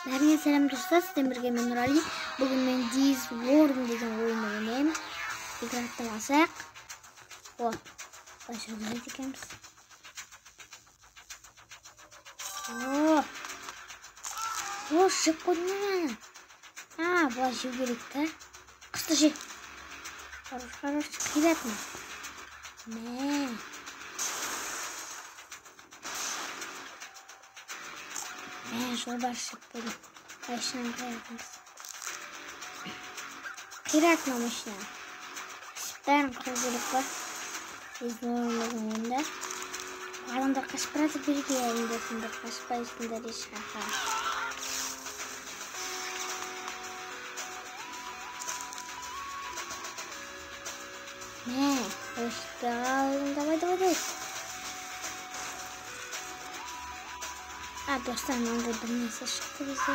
Бәріңе сәлем достар, сізден бірге мен Нұрали. Бүгін мен This World деген ойынды ойнаймын. Играттан алсақ. Başa güzel dikemiz. Şık koydum ben. Başa gerekti. Kısta şey. Хорош, кидать мне. Не. Şöyle başlık böyle. Başından koyalım. Kıratmamışlar. Ben kızılıkla izliyorum önünde. Alanda kaç parası bir yerindesinde kaç parasında bir şaka. Ne? İşte давай. Dostlar onda bir neyse çıktı bize.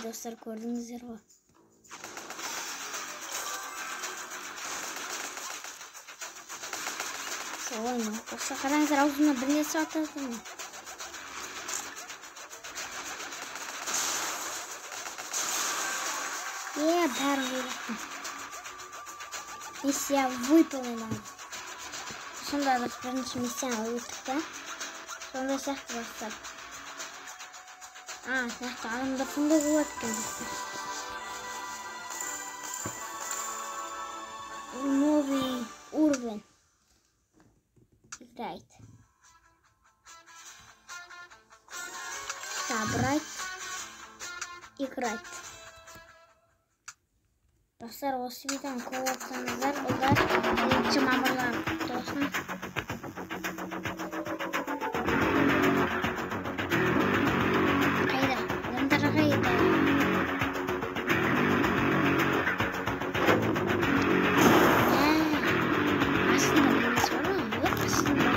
Dostlar gördüğünüz yer var. Oyna. Dostlar kararınızlar ağzına bir neyse atarsın mı? Бәрін көреттім. Миссия выполнена. Сонда біз бірінші миссияны өттік та. Сонда сияқты бастап. Сияқты адамдар сондай болады екен достар. Новый уровень. Играет. Собрать. Играть. Dostlar осы видеоны көріп отырсаңыздар, олар бірінші мамырлар құтты болсын. Қайда? Адамдар қайда? Астында білмес бар ма? Астында.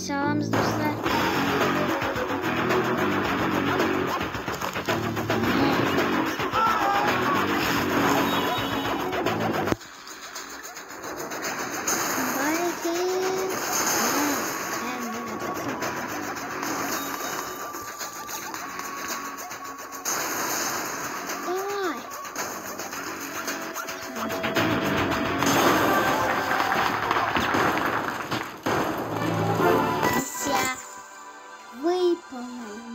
Sağlamız dostlar.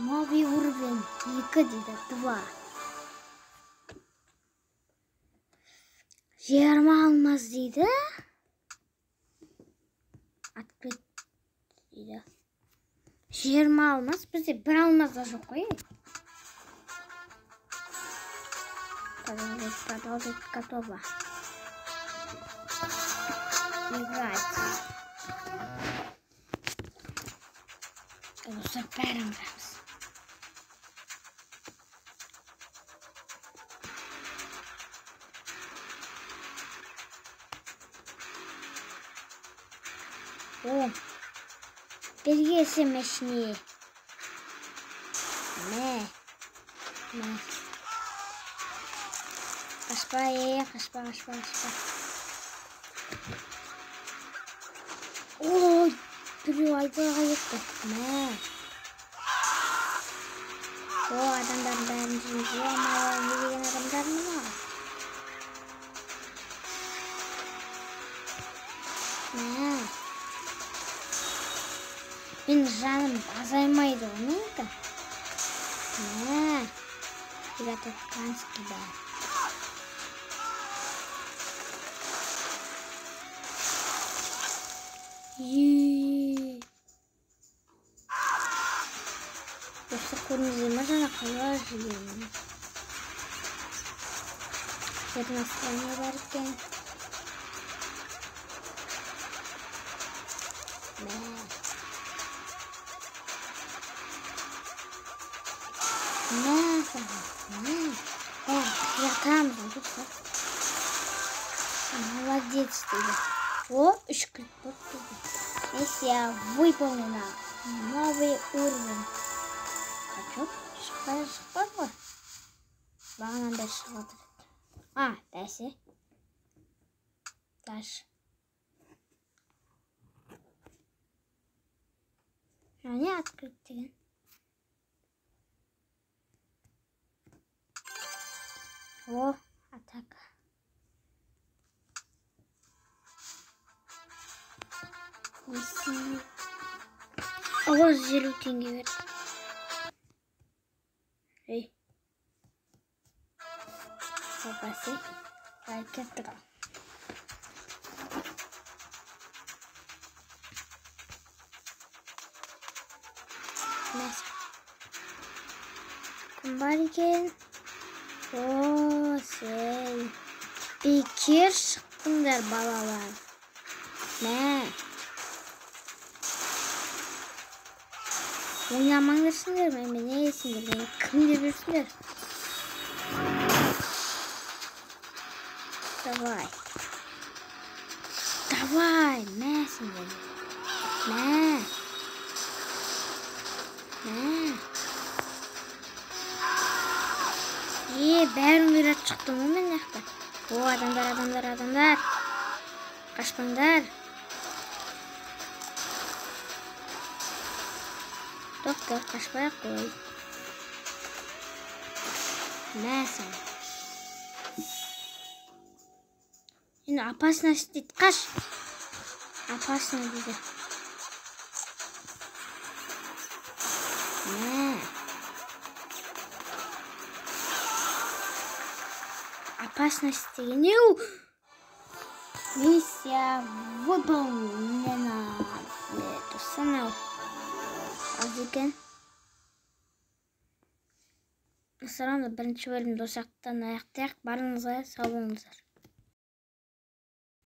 Новый уровень. Где-то 2. Жиырма алмаз дейді. Открыть дейді. Жиырма алмаз. Бізде бір алмаз да жоқ қой. Продолжить готово. Играть. Dostlar bәрін қырамыз. Бергесі мәшіне. Қашпа. Ой, біреу айдаға етті. Адамдардың бәрін жемейді. Не деген адамдар мына? Мен жаным азаймайды ғой неге? Приготовканский да. Достар көрдіңіздер ме, жаңа қалай жүргенін? Nasıl varken. Ne? Yatağım lütfen. Молодец ты. О, шкрипот. Миссия выполнена. Новый уровень. А что? Шкрипот? Бana дальше вот. Дальше. Дальше. Не открыть. О, атака. Миссия. О, зелютый говорит. Эй. Попаси. Ракетка. Neyse. Kumbarken. O Fikir çıktınlar balalar. Ne? Oynamandırsınlar mı? Ne yesinler? Beni kim görürsünler? Давай. Давай. Ne şimdi? Ne? Бәрін үйрет шықтым ғой мен яқта. О, адамдар. Қашпаңдар. Тоқтар, қашпай қой. Мәсін. Енді опасность дейді. Қаш. Опасно дейді. Опасность не. Миссия выполнена. Это самое. Азыкен. Сараны бірінші бөлімді осақтан аяқтайық. Барыңызға сау болыңыздар.